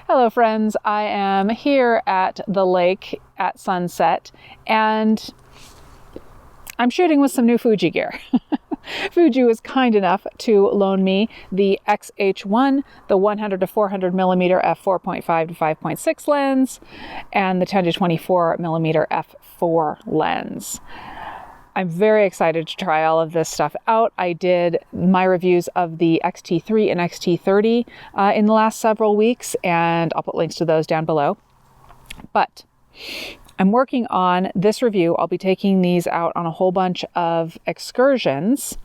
Hello friends, I am here at the lake at sunset and I'm shooting with some new Fuji gear. Fuji was kind enough to loan me the X-H1, the 100 to 400 millimeter f4.5 to 5.6 lens, and the 10 to 24 millimeter f4 lens. I'm very excited to try all of this stuff out. I did my reviews of the X-T3 and X-T30 in the last several weeks, and I'll put links to those down below. But I'm working on this review. I'll be taking these out on a whole bunch of excursions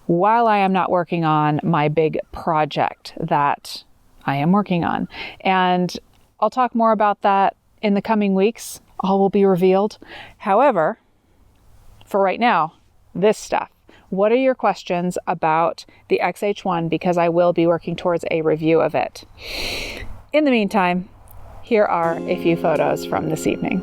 while I am not working on my big project that I am working on. And I'll talk more about that in the coming weeks. All will be revealed. However, for right now, this stuff. What are your questions about the X-H1? Because I will be working towards a review of it. In the meantime, here are a few photos from this evening.